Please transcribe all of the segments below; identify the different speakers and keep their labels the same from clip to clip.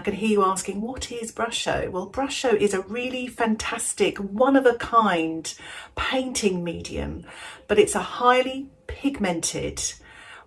Speaker 1: can hear you asking, what is Brusho? Well, Brusho is a really fantastic, one-of-a-kind painting medium, but it's a highly pigmented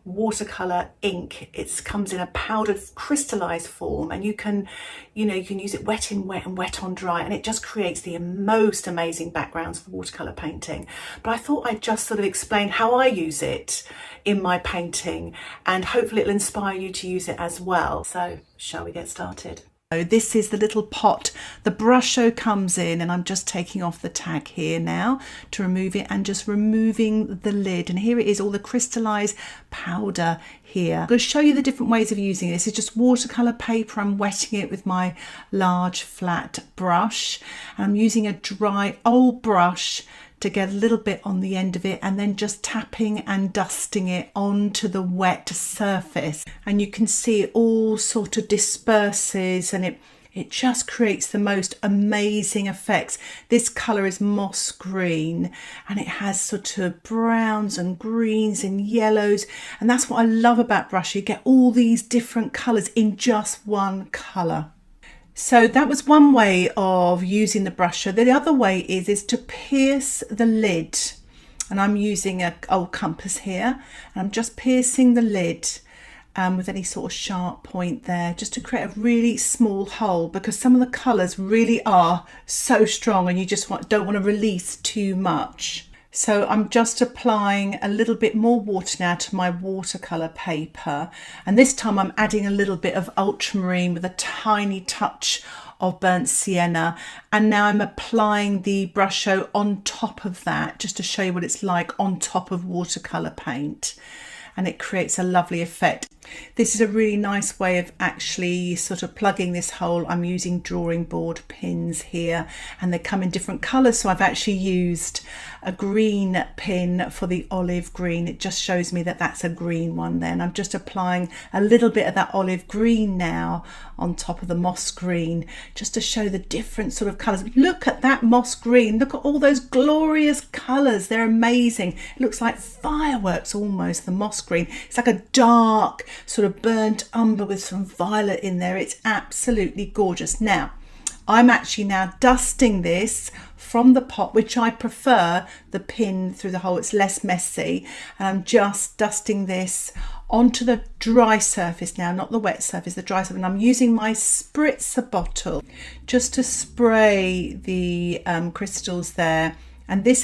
Speaker 1: watercolor ink. It comes in a powdered crystallized form, and you can use it wet in wet and wet on dry, and it just creates the most amazing backgrounds for watercolor painting. But I thought I'd just sort of explain how I use it in my painting, and hopefully it'll inspire you to use it as well. So shall we get started? So this is the little pot the Brusho comes in, and I'm just taking off the tag here now to remove it, and just removing the lid. And here it is, all the crystallized powder here. I'm going to show you the different ways of using this. It's just watercolor paper. I'm wetting it with my large flat brush, and I'm using a dry old brush to get a little bit on the end of it, and then just tapping and dusting it onto the wet surface. And you can see it all sort of disperses, and it just creates the most amazing effects. This colour is moss green, and it has sort of browns and greens and yellows, and that's what I love about Brusho. You get all these different colours in just one colour. So that was one way of using the Brusho. The other way is to pierce the lid, and I'm using an old compass here, and I'm just piercing the lid with any sort of sharp point there, just to create a really small hole, because some of the colours really are so strong and you just don't want to release too much. So I'm just applying a little bit more water now to my watercolour paper, and this time I'm adding a little bit of ultramarine with a tiny touch of burnt sienna, and now I'm applying the Brusho on top of that, just to show you what it's like on top of watercolour paint, and it creates a lovely effect. This is a really nice way of actually sort of plugging this hole. I'm using drawing board pins here, and they come in different colours, so I've actually used a green pin for the olive green. It just shows me that that's a green one then. I'm just applying a little bit of that olive green now on top of the moss green, just to show the different sort of colours. Look at that moss green, look at all those glorious colours, they're amazing. It looks like fireworks almost, the moss green. It's like a dark sort of burnt umber with some violet in there. It's absolutely gorgeous. Now I'm actually now dusting this from the pot, which I prefer the pin through the hole, it's less messy, and I'm just dusting this onto the dry surface now, not the wet surface, the dry surface. And I'm using my Spritzer bottle just to spray the crystals there. And this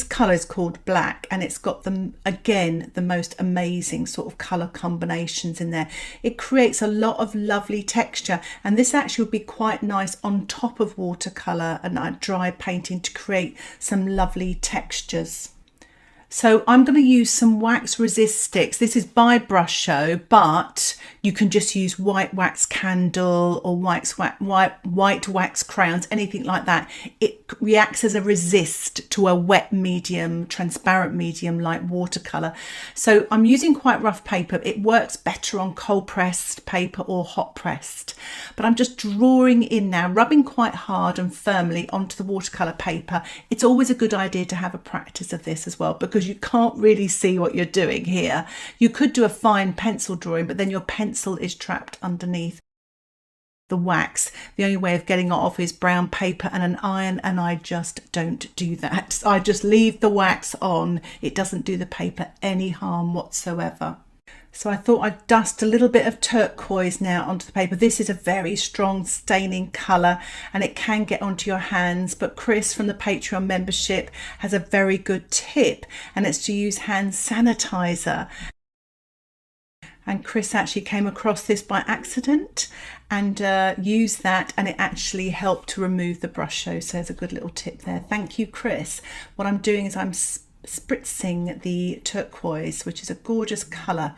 Speaker 1: colour is called black, and it's got the most amazing sort of colour combinations in there. It creates a lot of lovely texture, and this actually would be quite nice on top of watercolour and dry painting to create some lovely textures. So I'm going to use some wax resist sticks. This is by Brusho, but you can just use white wax candle or white wax crayons, anything like that. It reacts as a resist to a wet medium, transparent medium like watercolour. So I'm using quite rough paper. It works better on cold pressed paper or hot pressed. But I'm just drawing in now, rubbing quite hard and firmly onto the watercolour paper. It's always a good idea to have a practice of this as well, because you can't really see what you're doing here. You could do a fine pencil drawing, but then your pencil is trapped underneath the wax. The only way of getting it off is brown paper and an iron, and I just don't do that. I just leave the wax on. It doesn't do the paper any harm whatsoever. So I thought I'd dust a little bit of turquoise now onto the paper. This is a very strong staining colour, and it can get onto your hands, but Chris from the Patreon membership has a very good tip, and it's to use hand sanitizer. And Chris actually came across this by accident and used that, and it actually helped to remove the Brusho. So there's a good little tip there. Thank you, Chris. What I'm doing is I'm spritzing the turquoise, which is a gorgeous colour,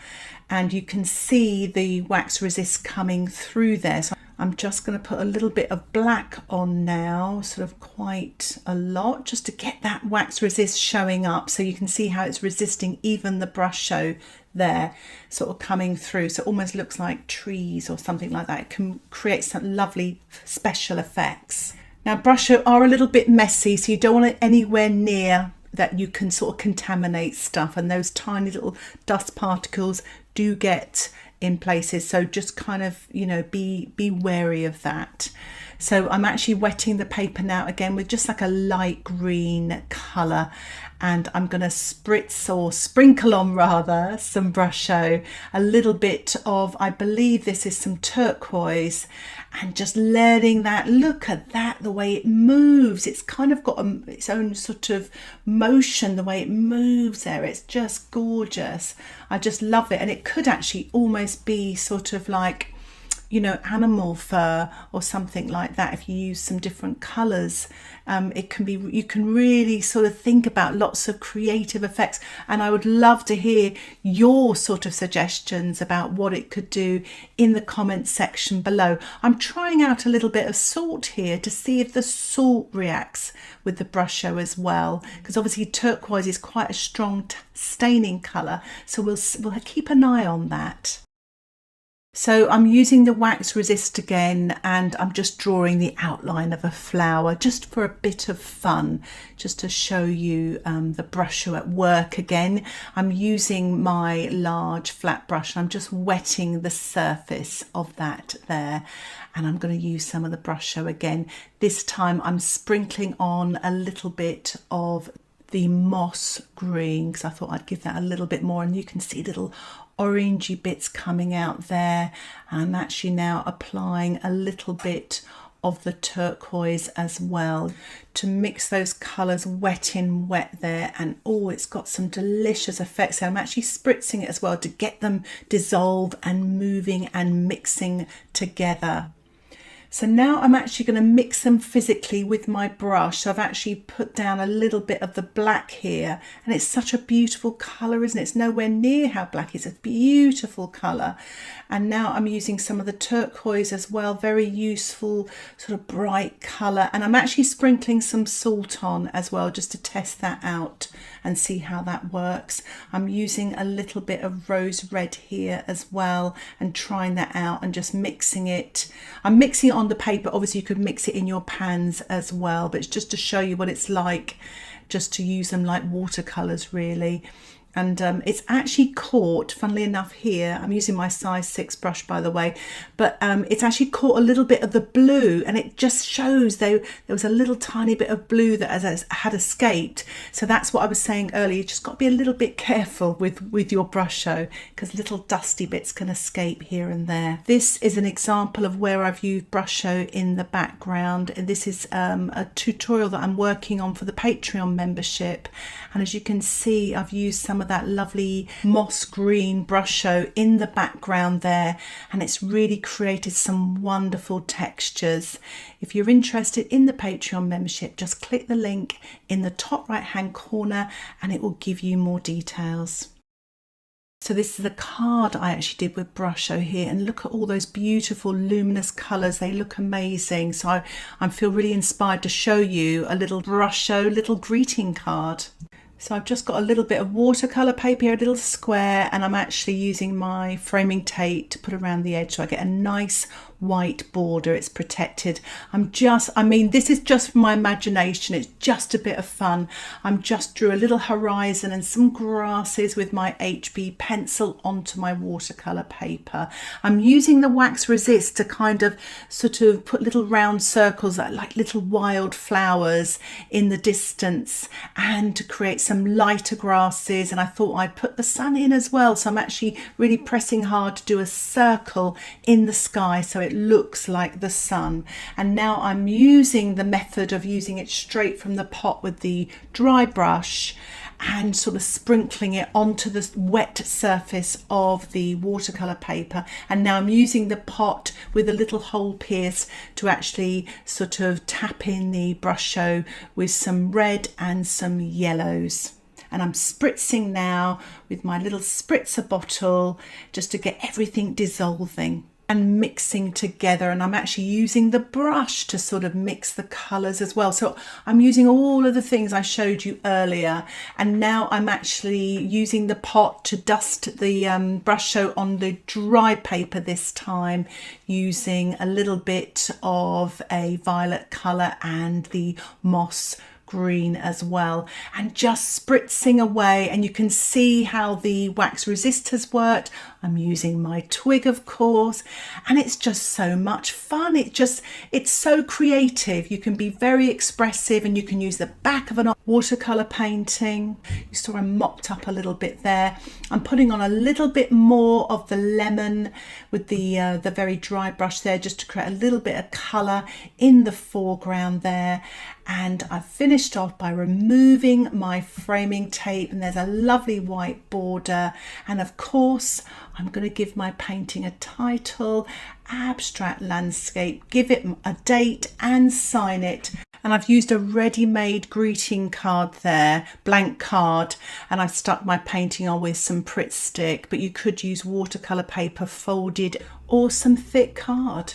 Speaker 1: and you can see the wax resist coming through there. So I'm just going to put a little bit of black on now, sort of quite a lot, just to get that wax resist showing up, so you can see how it's resisting even the Brusho there, sort of coming through. So it almost looks like trees or something like that. It can create some lovely special effects. Now Brusho are a little bit messy, so you don't want it anywhere near that you can sort of contaminate stuff, and those tiny little dust particles do get in places, so just kind of, you know, be wary of that. So I'm actually wetting the paper now again with just like a light green colour, and I'm going to spritz, or sprinkle on rather, some Brusho, a little bit of, I believe this is some turquoise, and just letting that, look at that, the way it moves. It's kind of got its own sort of motion, the way it moves there. It's just gorgeous. I just love it. And it could actually almost be sort of like, you know, animal fur or something like that. If you use some different colours, it can be, you can really sort of think about lots of creative effects. And I would love to hear your sort of suggestions about what it could do in the comments section below. I'm trying out a little bit of salt here to see if the salt reacts with the Brusho as well, because obviously turquoise is quite a strong staining colour, so we'll keep an eye on that. So I'm using the wax resist again, and I'm just drawing the outline of a flower just for a bit of fun, just to show you the Brusho at work again. I'm using my large flat brush and I'm just wetting the surface of that there, and I'm going to use some of the Brusho again. This time I'm sprinkling on a little bit of the moss green, because I thought I'd give that a little bit more, and you can see little orangey bits coming out there. I'm actually now applying a little bit of the turquoise as well to mix those colours wet in wet there, and oh, it's got some delicious effects. I'm actually spritzing it as well to get them dissolve and moving and mixing together. So now I'm actually going to mix them physically with my brush. So I've actually put down a little bit of the black here, and it's such a beautiful colour, isn't it? It's nowhere near how black it is. It's a beautiful colour. And now I'm using some of the turquoise as well, very useful sort of bright colour. And I'm actually sprinkling some salt on as well, just to test that out and see how that works. I'm using a little bit of rose red here as well, and trying that out and just mixing it. I'm mixing it on the paper. Obviously you could mix it in your pans as well, but it's just to show you what it's like just to use them like watercolours really. And it's actually caught, funnily enough here, I'm using my size 6 brush by the way, but it's actually caught a little bit of the blue, and it just shows there was a little tiny bit of blue that had escaped. So that's what I was saying earlier, you just got to be a little bit careful with your Brusho, because little dusty bits can escape here and there. This is an example of where I've used Brusho in the background, and this is a tutorial that I'm working on for the Patreon membership. And as you can see, I've used some of that lovely moss green Brusho in the background there, and it's really created some wonderful textures. If you're interested in the Patreon membership, just click the link in the top right hand corner and it will give you more details. So this is a card I actually did with Brusho here, and look at all those beautiful luminous colours. They look amazing. So I feel really inspired to show you a little Brusho little greeting card. So I've just got a little bit of watercolour paper here, a little square, and I'm actually using my framing tape to put around the edge so I get a nice white border. It's protected. I mean, this is just my imagination. It's just a bit of fun. I'm just drew a little horizon and some grasses with my HB pencil onto my watercolour paper. I'm using the wax resist to kind of sort of put little round circles like little wild flowers in the distance, and to create some lighter grasses. And I thought I'd put the sun in as well, so I'm actually really pressing hard to do a circle in the sky so it looks like the sun. And now I'm using the method of using it straight from the pot with the dry brush and sort of sprinkling it onto the wet surface of the watercolour paper. And now I'm using the pot with a little hole pierce to actually sort of tap in the Brusho with some red and some yellows. And I'm spritzing now with my little spritzer bottle just to get everything dissolving and mixing together. And I'm actually using the brush to sort of mix the colours as well. So I'm using all of the things I showed you earlier, and now I'm actually using the pot to dust the Brusho on the dry paper this time, using a little bit of a violet colour and the moss green as well, and just spritzing away. And you can see how the wax resist has worked. I'm using my twig, of course, and it's just so much fun. It's so creative. You can be very expressive, and you can use the back of an watercolor painting. You saw I mopped up a little bit there. I'm putting on a little bit more of the lemon with the very dry brush there, just to create a little bit of color in the foreground there. And I've finished off by removing my framing tape, and there's a lovely white border. And of course, I'm going to give my painting a title, Abstract Landscape, give it a date and sign it. And I've used a ready-made greeting card there, blank card, and I've stuck my painting on with some Pritt stick, but you could use watercolor paper folded or some thick card.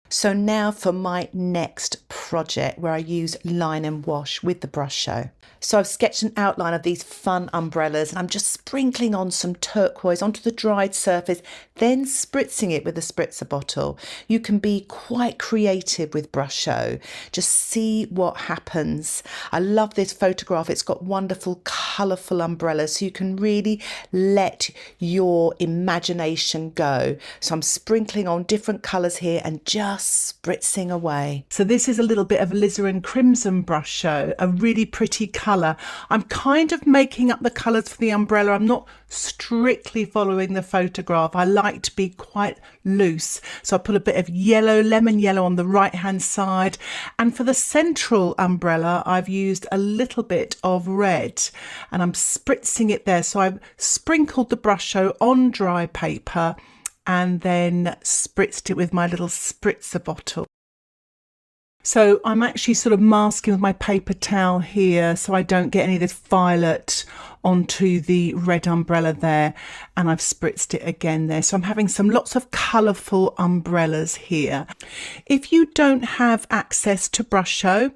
Speaker 1: So now for my next project, where I use line and wash with the Brusho. So I've sketched an outline of these fun umbrellas, and I'm just sprinkling on some turquoise onto the dried surface, then spritzing it with a spritzer bottle. You can be quite creative with Brusho. Just see what happens. I love this photograph. It's got wonderful colourful umbrellas, so you can really let your imagination go. So I'm sprinkling on different colours here and just spritzing away. So this is a little bit of Alizarin Crimson Brusho, a really pretty colour. I'm kind of making up the colours for the umbrella. I'm not strictly following the photograph. I like to be quite loose. So I put a bit of yellow, lemon yellow on the right hand side. And for the central umbrella, I've used a little bit of red, and I'm spritzing it there. So I've sprinkled the Brusho on dry paper and then spritzed it with my little spritzer bottle. So I'm actually sort of masking with my paper towel here so I don't get any of this violet onto the red umbrella there, and I've spritzed it again there. So I'm having lots of colourful umbrellas here. If you don't have access to Brusho,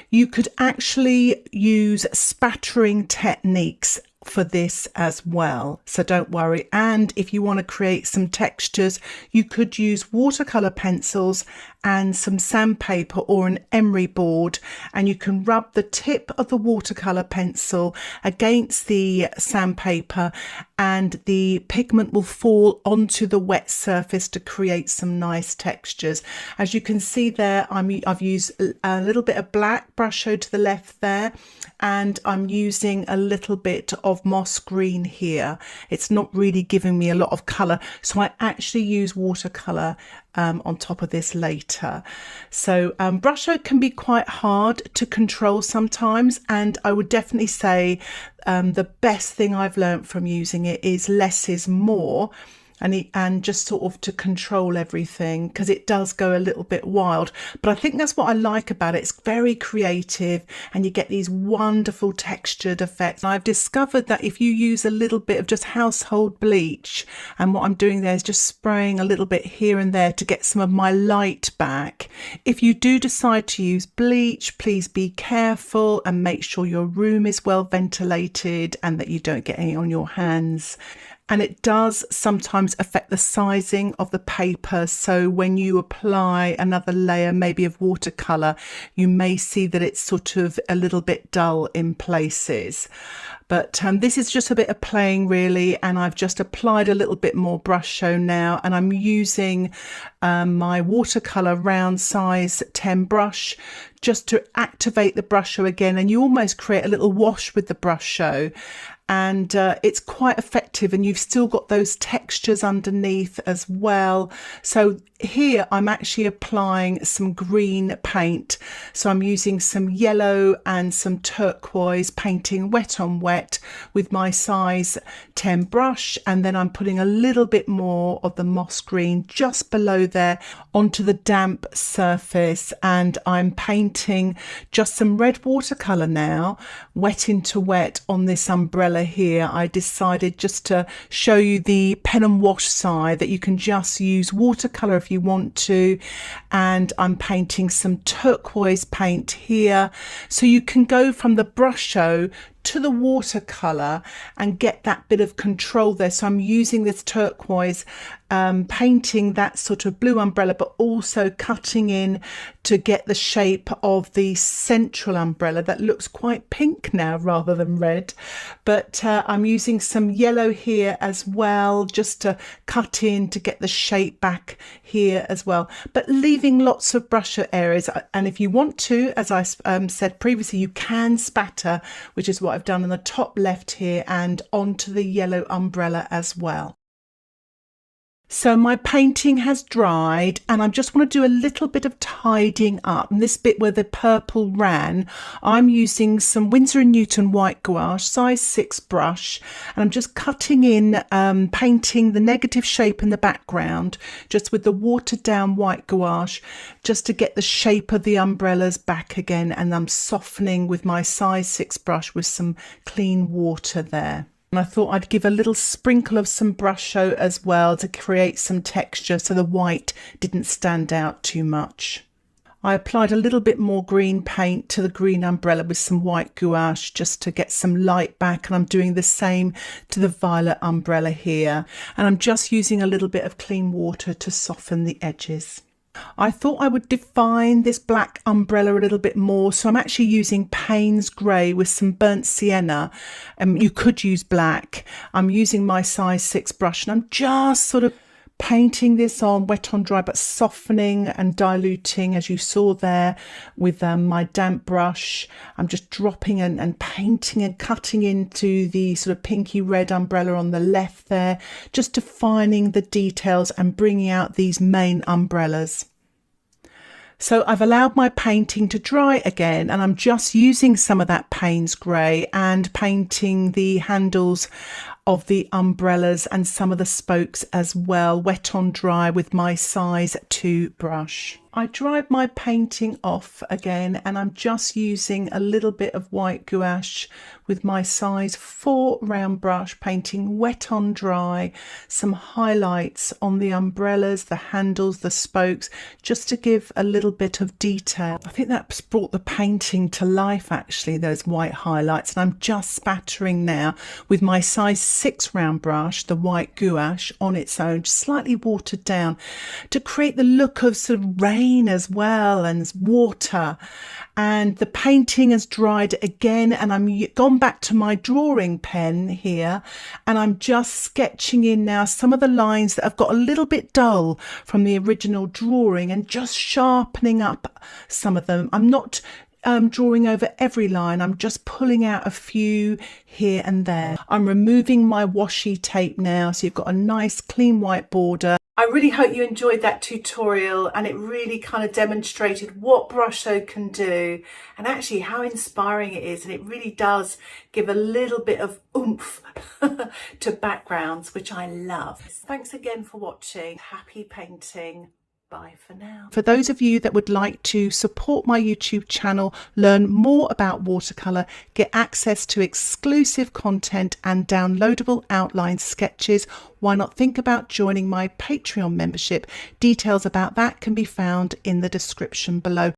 Speaker 1: you could actually use spattering techniques for this as well, so don't worry. And if you want to create some textures, you could use watercolor pencils and some sandpaper or an emery board, and you can rub the tip of the watercolor pencil against the sandpaper, and the pigment will fall onto the wet surface to create some nice textures. As you can see there, I've used a little bit of black Brusho to the left there, and I'm using a little bit of moss green here. It's not really giving me a lot of colour, so I actually use watercolour on top of this later. So Brusho can be quite hard to control sometimes, and I would definitely say the best thing I've learned from using it is less is more. And just sort of to control everything, because it does go a little bit wild. But I think that's what I like about it. It's very creative, and you get these wonderful textured effects. And I've discovered that if you use a little bit of just household bleach, and what I'm doing there is just spraying a little bit here and there to get some of my light back. If you do decide to use bleach, please be careful and make sure your room is well ventilated and that you don't get any on your hands. And it does sometimes affect the sizing of the paper, so when you apply another layer maybe of watercolour, you may see that it's sort of a little bit dull in places. But this is just a bit of playing really, and I've just applied a little bit more Brusho now, and I'm using my watercolour round size 10 brush just to activate the Brusho again, and you almost create a little wash with the Brusho. And it's quite effective, and you've still got those textures underneath as well. So here I'm actually applying some green paint, so I'm using some yellow and some turquoise, painting wet on wet with my size 10 brush, and then I'm putting a little bit more of the moss green just below there onto the damp surface, and I'm painting just some red watercolour now, wet into wet on this umbrella here. I decided just to show you the pen and wash side that you can just use watercolour if you want to, and I'm painting some turquoise paint here, so you can go from the Brusho to the watercolour and get that bit of control there. So I'm using this turquoise, painting that sort of blue umbrella, but also cutting in to get the shape of the central umbrella that looks quite pink now rather than red. But I'm using some yellow here as well, just to cut in to get the shape back here as well, but leaving lots of brusher areas. And if you want to, as I said previously, you can spatter, which is what I've done on the top left here and onto the yellow umbrella as well. So my painting has dried and I just want to do a little bit of tidying up. And this bit where the purple ran, I'm using some Winsor & Newton white gouache, size 6 brush, and I'm just cutting in, painting the negative shape in the background, just with the watered down white gouache, just to get the shape of the umbrellas back again. And I'm softening with my size 6 brush with some clean water there. And I thought I'd give a little sprinkle of some Brusho as well to create some texture so the white didn't stand out too much. I applied a little bit more green paint to the green umbrella with some white gouache just to get some light back, and I'm doing the same to the violet umbrella here. And I'm just using a little bit of clean water to soften the edges. I thought I would define this black umbrella a little bit more, so I'm actually using Paynes grey with some burnt sienna. You could use black. I'm using my size 6 brush and I'm just sort of painting this on wet on dry, but softening and diluting, as you saw there with my damp brush. I'm just dropping and painting and cutting into the sort of pinky red umbrella on the left there, just defining the details and bringing out these main umbrellas. So I've allowed my painting to dry again, and I'm just using some of that Paynes grey and painting the handles of the umbrellas and some of the spokes as well, wet on dry with my size 2 brush. I dried my painting off again and I'm just using a little bit of white gouache with my size 4 round brush, painting wet on dry, some highlights on the umbrellas, the handles, the spokes, just to give a little bit of detail. I think that's brought the painting to life actually, those white highlights. And I'm just spattering now with my size 6 round brush, the white gouache on its own, slightly watered down, to create the look of sort of rain as well and water. And the painting has dried again, and I'm gone back to my drawing pen here, and I'm just sketching in now some of the lines that have got a little bit dull from the original drawing and just sharpening up some of them. I'm not drawing over every line, I'm just pulling out a few here and there. I'm removing my washi tape now, so you've got a nice clean white border. I really hope you enjoyed that tutorial, and it really kind of demonstrated what Brusho can do and actually how inspiring it is, and it really does give a little bit of oomph to backgrounds, which I love. Thanks again for watching. Happy painting. Bye for now. For those of you that would like to support my YouTube channel, learn more about watercolour, get access to exclusive content and downloadable outline sketches, why not think about joining my Patreon membership? Details about that can be found in the description below.